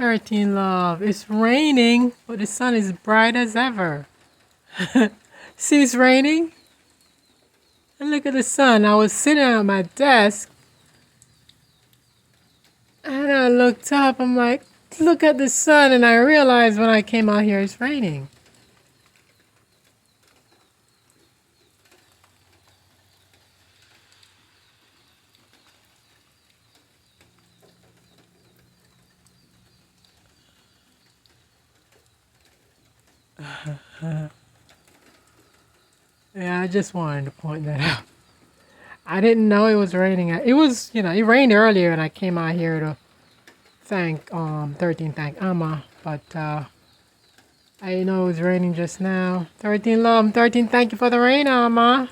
13 love. It's raining, but the sun is bright as ever. See, it's raining. And look at the sun. I was sitting at my desk and I looked up. I'm like, look at the sun. And I realized when I came out here, it's raining. Yeah, I just wanted to point that out. I didn't know it was raining. It was, it rained earlier and I came out here to thank 13 thank Amma, but I didn't know it was raining just now. 13 love, 13 thank you for the rain, Amma.